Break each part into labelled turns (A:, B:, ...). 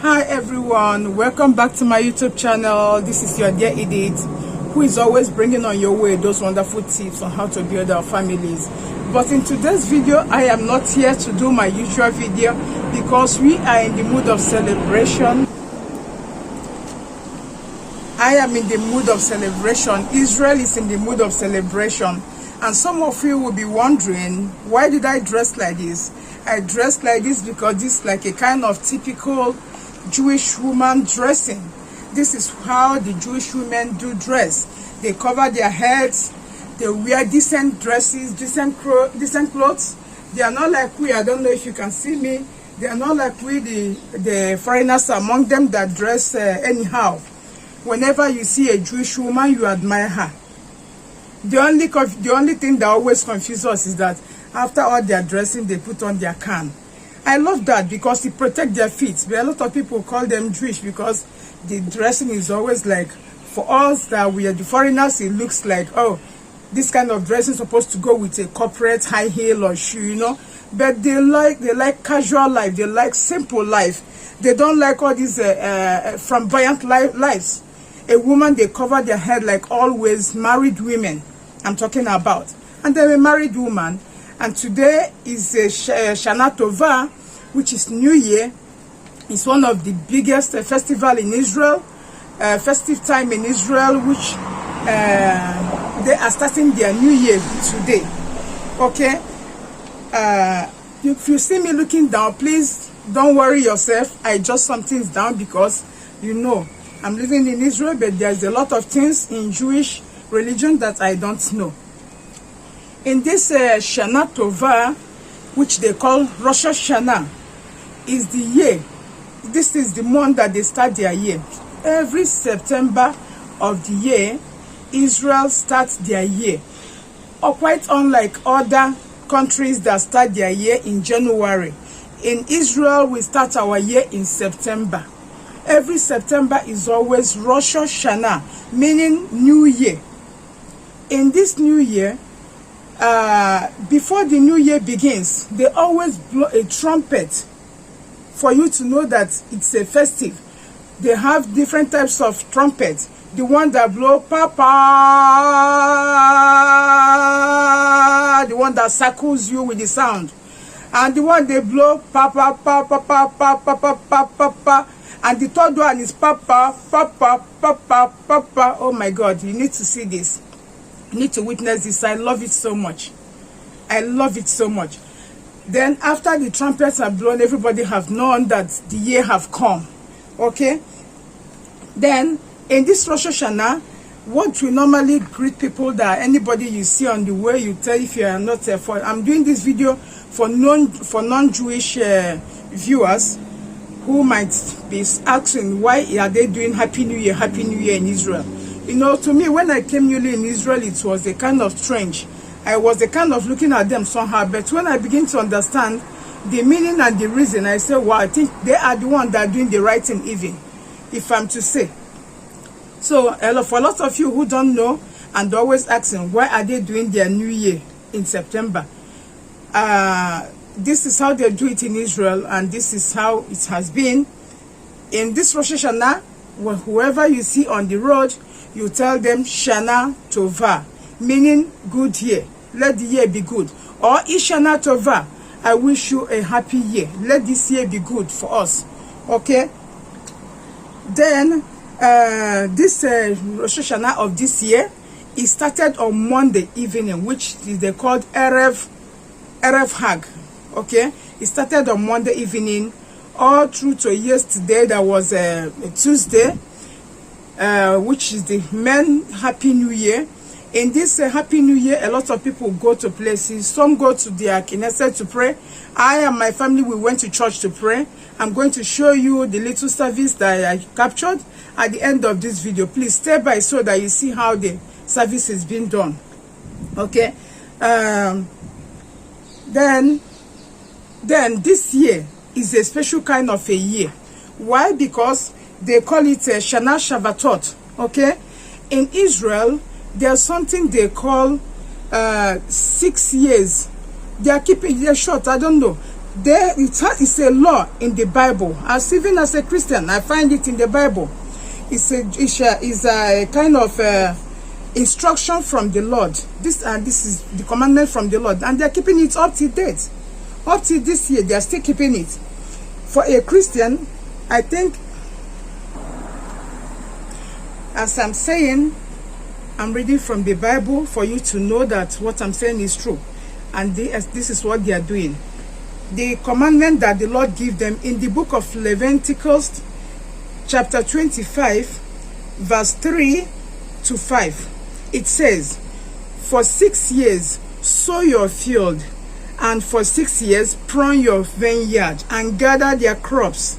A: Hi everyone, welcome back to my YouTube channel. This is your dear Edith, who is always bringing on your way those wonderful tips on how to build our families. But in today's video, I am not here to do my usual video because we are in the mood of celebration. I am in the mood of celebration. Israel is in the mood of celebration. And some of you will be wondering, why did I dress like this? I dressed like this because this is like a kind of typical Jewish woman dressing. This is how the Jewish women do dress. They cover their heads, they wear decent dresses, decent clothes. They are not like we, I don't know if you can see me, they are not like we, the foreigners among them that dress anyhow. Whenever you see a Jewish woman, you admire her. The only thing that always confuses us is that after all their dressing, they put on their can. I love that because it protects their feet. But a lot of people call them Jewish because the dressing is always like, for us that we are the foreigners, it looks like, oh, this kind of dressing is supposed to go with a corporate high heel or shoe, you know. But they like casual life. They like simple life. They don't like all these flamboyant lives. A woman, they cover their head like always, married women I'm talking about. And they're a married woman. And today is Shana Tova, which is New Year. It's one of the biggest festival in Israel, festive time in Israel, which they are starting their New Year today. Okay? If you see me looking down, please don't worry yourself. I adjust some things down because, you know, I'm living in Israel, but there's a lot of things in Jewish religion that I don't know. In this Shana Tova, which they call Rosh Hashanah, is the year. This is the month that they start their year. Every September of the year, Israel starts their year. Or quite unlike other countries that start their year in January. In Israel, we start our year in September. Every September is always Rosh Hashanah, meaning New Year. In this New Year, before the New Year begins, they always blow a trumpet for you to know that it's a festive. They have different types of trumpets. The one that blow papa, the one that circles you with the sound, and the one they blow papa, papa, papa, papa, papa, papa, and the third one is papa, papa, papa, papa. Oh my God, you need to see this. You need to witness this. I love it so much. I love it so much. Then after the trumpets are blown, everybody have known that the year have come. Okay? Then in this Rosh Hashanah, what we normally greet people, that anybody you see on the way, you tell if you are not for. I'm doing this video for non-Jewish viewers who might be asking why are they doing Happy New Year in Israel. You know, to me, when I came newly in Israel, it was a kind of strange. I was a kind of looking at them somehow. But when I begin to understand the meaning and the reason, I say, wow, I think they are the ones that are doing the right thing even, if I'm to say. So, for a lot of you who don't know and always asking, why are they doing their New Year in September? This is how they do it in Israel, and this is how it has been. In this Rosh Hashanah, whoever you see on the road, you tell them Shana Tova, meaning good year. Let the year be good. Or Ishana Tova, I wish you a happy year. Let this year be good for us. Okay? Then, this Rosh Hashanah of this year, it started on Monday evening, which they called Erev Hag. Okay? It started on Monday evening, all through to yesterday, that was a Tuesday, which is the men Happy New Year. In this Happy New Year, a lot of people go to places. Some go to their Knesset to pray. I and my family, we went to church to pray. I'm going to show you the little service that I captured at the end of this video. Please stay by so that you see how the service is being done. Okay? Then this year is a special kind of a year. Why? Because they call it Shana Shabbatot. Okay? In Israel, there's something they call 6 years. They are keeping it short. I don't know. It's a law in the Bible. As even as a Christian, I find it in the Bible. It's a kind of instruction from the Lord. This is the commandment from the Lord, and they're keeping it up to date. Up to this year, they're still keeping it. For a Christian, I think, as I'm saying, I'm reading from the Bible for you to know that what I'm saying is true, and this is what they are doing. The commandment that the Lord gave them in the book of Leviticus, chapter 25, verse 3 to 5. It says, "For 6 years sow your field, and for 6 years prune your vineyard, and gather their crops.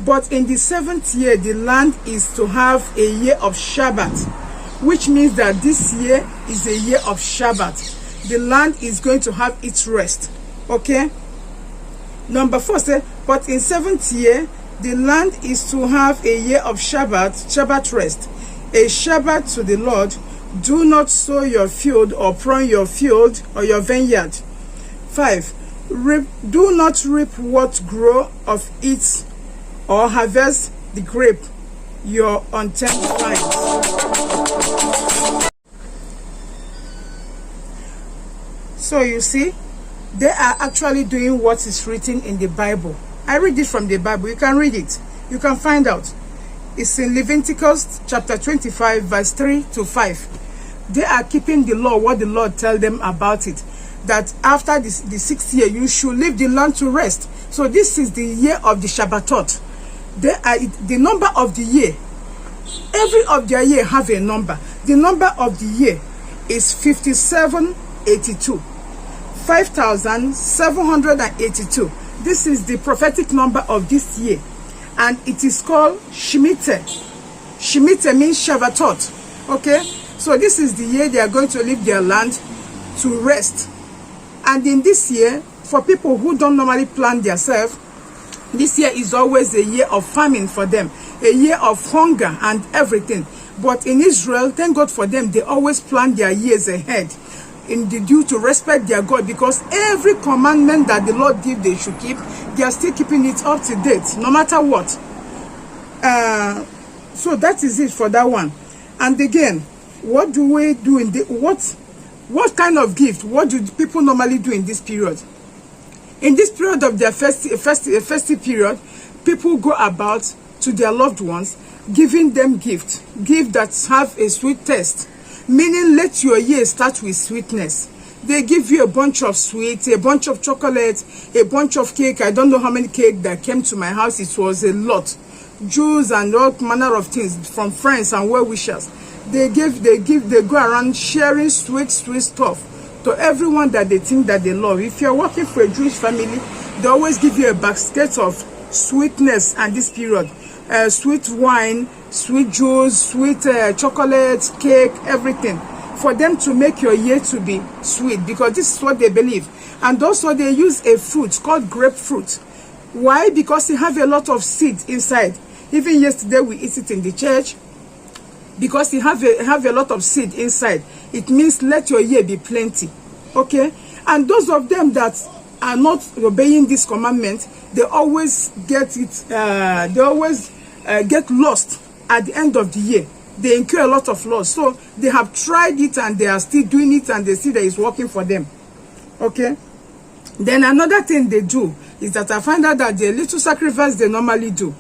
A: But in the 7th year, the land is to have a year of Shabbat," which means that this year is a year of Shabbat. The land is going to have its rest. Okay? Number 4 says, "But in 7th year, the land is to have a year of Shabbat rest, a Shabbat to the Lord. Do not sow your field or prune your field or your vineyard." 5. "Do not reap what grow of it, or harvest the grape, your untended vines." So you see, they are actually doing what is written in the Bible. I read it from the Bible. You can read it. You can find out. It's in Leviticus chapter 25, verse 3 to 5. They are keeping the law, what the Lord tell them about it. That after the 6th year, you should leave the land to rest. So this is the year of the Shabbatot. The number of the year, every of their year have a number. The number of the year is 5782. 5782. This is the prophetic number of this year, and it is called Shemitah. Shemitah means Shabbatot. Okay, so this is the year they are going to leave their land to rest. And in this year, for people who don't normally plan themselves, this year is always a year of famine for them, a year of hunger and everything. But in Israel, thank God for them, they always plan their years ahead, in the due to respect their God, because every commandment that the Lord give they should keep, they are still keeping it up to date, no matter what. So that is it for that one. And again, what do we do in the what kind of gift? What do people normally do in this period? In this period of their festive period, people go about to their loved ones, giving them gifts that have a sweet taste. Meaning, let your year start with sweetness. They give you a bunch of sweets, a bunch of chocolate, a bunch of cake. I don't know how many cake that came to my house. It was a lot. Juice and all manner of things from friends and well-wishers. They go around sharing sweet stuff to everyone that they think that they love. If you're working for a Jewish family, they always give you a basket of sweetness and this period. Sweet wine, sweet juice, sweet chocolate, cake, everything, for them to make your year to be sweet, because this is what they believe. And also they use a fruit called grapefruit. Why? Because it have a lot of seed inside. Even yesterday we eat it in the church, because it have a lot of seed inside. It means let your year be plenty. Okay? And those of them that are not obeying this commandment, they always get it, get lost at the end of the year. They incur a lot of loss. So they have tried it and they are still doing it, and they see that it's working for them. Okay? Then another thing they do is that I find out that the little sacrifice they normally do,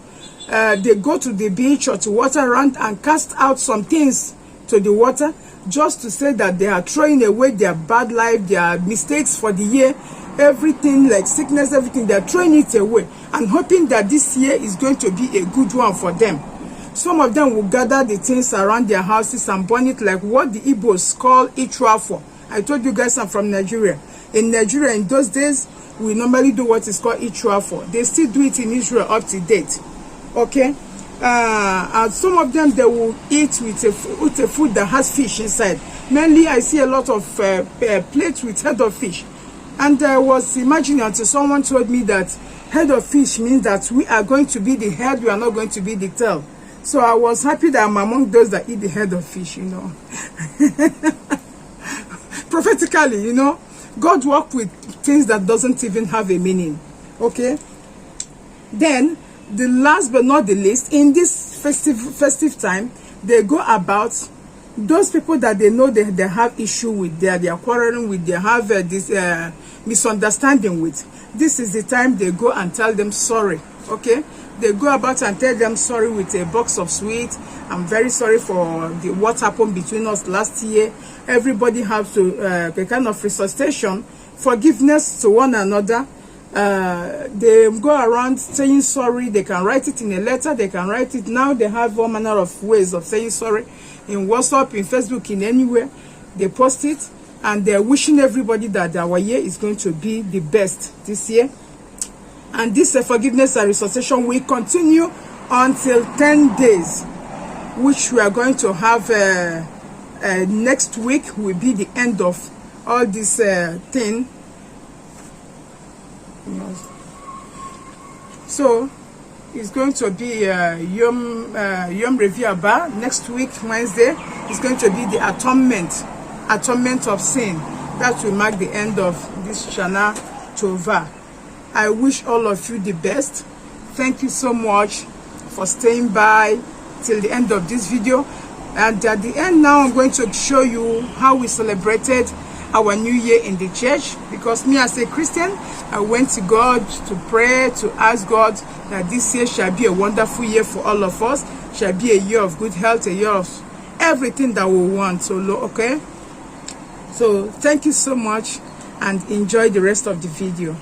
A: they go to the beach or to water around and cast out some things to the water, just to say that they are throwing away their bad life, their mistakes for the year, everything like sickness, everything. They are throwing it away and hoping that this year is going to be a good one for them. Some of them will gather the things around their houses and burn it, like what the Igbos call Ichuafo. I told you guys I'm from Nigeria. In Nigeria, in those days, we normally do what is called Ichuafo. They still do it in Israel up to date. Okay? And some of them, they will eat with a food that has fish inside. Mainly, I see a lot of plates with head of fish. And I was imagining until someone told me that head of fish means that we are going to be the head, we are not going to be the tail. So I was happy that I'm among those that eat the head of fish, you know. Prophetically, you know, God works with things that doesn't even have a meaning. Okay, then the last but not the least, in this festive time, they go about those people that they know they have issue with, they are quarreling with, they have this misunderstanding with. This is the time they go and tell them sorry. Okay, they go about and tell them sorry with a box of sweets. I'm very sorry for what happened between us last year. Everybody has to a kind of resuscitation, forgiveness to one another. They go around saying sorry. They can write it in a letter, they can write it now. They have all manner of ways of saying sorry, in WhatsApp, in Facebook, in anywhere. They post it, and they're wishing everybody that our year is going to be the best this year. And this forgiveness and resuscitation will continue until 10 days, which we are going to have next week will be the end of all this thing. So it's going to be Yom Revier Abba. Next week, Wednesday, is going to be the atonement of sin. That will mark the end of this Shana Tova. I wish all of you the best. Thank you so much for staying by till the end of this video. And at the end now, I'm going to show you how we celebrated our new year in the church, because me as a Christian, I went to God to pray, to ask God that this year shall be a wonderful year for all of us, shall be a year of good health, a year of everything that we want. So okay, so thank you so much and enjoy the rest of the video.